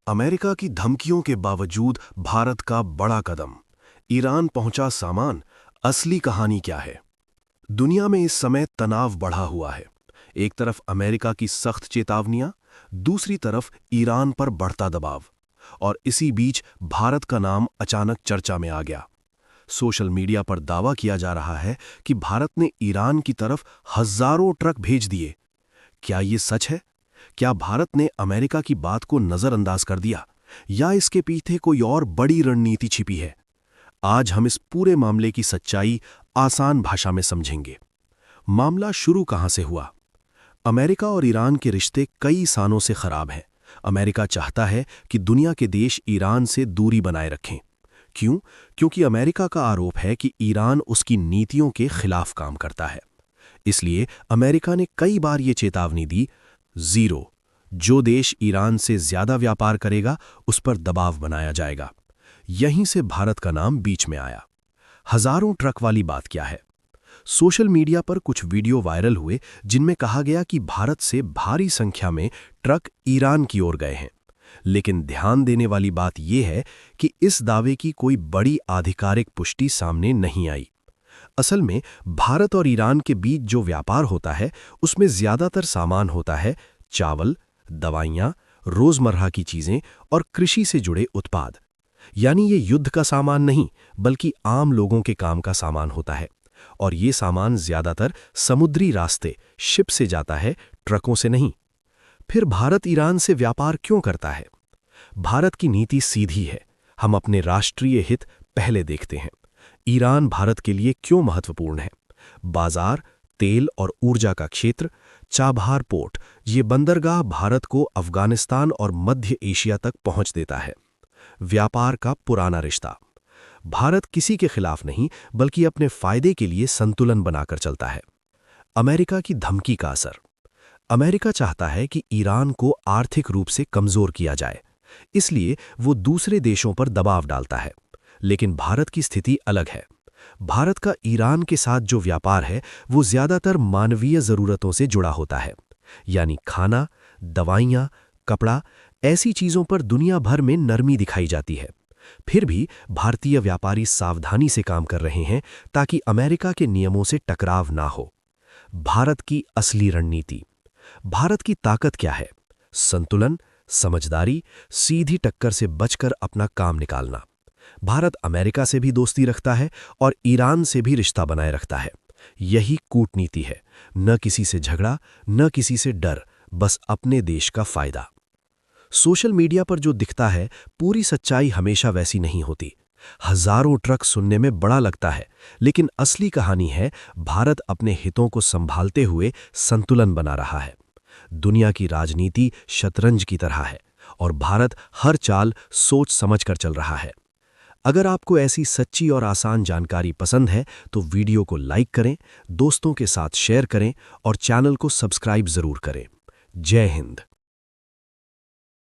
America की धमकियों के बावजूद भारत का बड़ा कदम। ईरान पहुंचा सामान। असली कहानी क्या है? दुनिया में इस समय तनाव बढ़ा हुआ है। एक तरफ अमेरिका की सख्त चेतावनियां, दूसरी तरफ ईरान पर बढ़ता दबाव। और इसी बीच भारत का नाम अचानक चर्चा में आ गया। सोशल मीडिया पर दावा किया जा रहा है कि भारत ने ईरान की तरफ हजारों ट्रक भेज दिए। क्या ये सच है? क्या भारत ने अमेरिका की बात को नजरअंदाज कर दिया, या इसके पीछे कोई और बड़ी रणनीति छिपी है? आज हम इस पूरे मामले की सच्चाई आसान भाषा में समझेंगे। मामला शुरू कहां से हुआ? अमेरिका और ईरान के रिश्ते कई सालों से खराब हैं। अमेरिका चाहता है कि दुनिया के देश ईरान से दूरी बनाए रखें। क्यों? क्योंकि अमेरिका का आरोप है कि ईरान उसकी नीतियों के खिलाफ काम करता है। इसलिए अमेरिका ने कई बार ये चेतावनी दी, जीरो, जो देश ईरान से ज्यादा व्यापार करेगा उस पर दबाव बनाया जाएगा। यहीं से भारत का नाम बीच में आया। हजारों ट्रक वाली बात क्या है? सोशल मीडिया पर कुछ वीडियो वायरल हुए जिनमें कहा गया कि भारत से भारी संख्या में ट्रक ईरान की ओर गए हैं। लेकिन ध्यान देने वाली बात यह है कि इस दावे की कोई बड़ी आधिकारिक पुष्टि सामने नहीं आई। असल में भारत और ईरान के बीच जो व्यापार होता है उसमें ज्यादातर सामान होता है चावल, दवाइयां, रोजमर्रा की चीजें और कृषि से जुड़े उत्पाद। यानी ये युद्ध का सामान नहीं, बल्कि आम लोगों के काम का सामान होता है। और ये सामान ज्यादातर समुद्री रास्ते, शिप से जाता है, ट्रकों से नहीं। फिर भारत ईरान से व्यापार क्यों करता है? भारत की नीति सीधी है। हम अपने राष्ट्रीय हित पहले देखते हैं। ईरान भारत के लिए क्यों महत्वपूर्ण है? बाजार, तेल और ऊर्जा का क्षेत्र, चाबहार पोर्ट, ये बंदरगाह भारत को अफगानिस्तान और मध्य एशिया तक पहुंच देता है। व्यापार का पुराना रिश्ता। भारत किसी के खिलाफ नहीं, बल्कि अपने फायदे के लिए संतुलन बनाकर चलता है। अमेरिका की धमकी का असर। अमेरिका चाहता है कि ईरान को आर्थिक रूप से कमजोर किया जाए, इसलिए वो दूसरे देशों पर दबाव डालता है। लेकिन भारत की स्थिति अलग है। भारत का ईरान के साथ जो व्यापार है वो ज्यादातर मानवीय जरूरतों से जुड़ा होता है। यानी खाना, दवाइयां, कपड़ा, ऐसी चीजों पर दुनिया भर में नरमी दिखाई जाती है। फिर भी भारतीय व्यापारी सावधानी से काम कर रहे हैं ताकि अमेरिका के नियमों से टकराव ना हो। भारत की असली रणनीति। भारत की ताकत क्या है? संतुलन, समझदारी, सीधी टक्कर से बचकर अपना काम निकालना। भारत अमेरिका से भी दोस्ती रखता है और ईरान से भी रिश्ता बनाए रखता है। यही कूटनीति है। न किसी से झगड़ा, न किसी से डर, बस अपने देश का फायदा। सोशल मीडिया पर जो दिखता है, पूरी सच्चाई हमेशा वैसी नहीं होती। हजारों ट्रक सुनने में बड़ा लगता है, लेकिन असली कहानी है भारत अपने हितों को संभालते हुए संतुलन बना रहा है। दुनिया की राजनीति शतरंज की तरह है और भारत हर चाल सोच समझकर चल रहा है। अगर आपको ऐसी सच्ची और आसान जानकारी पसंद है तो वीडियो को लाइक करें, दोस्तों के साथ शेयर करें और चैनल को सब्सक्राइब जरूर करें। जय हिंद।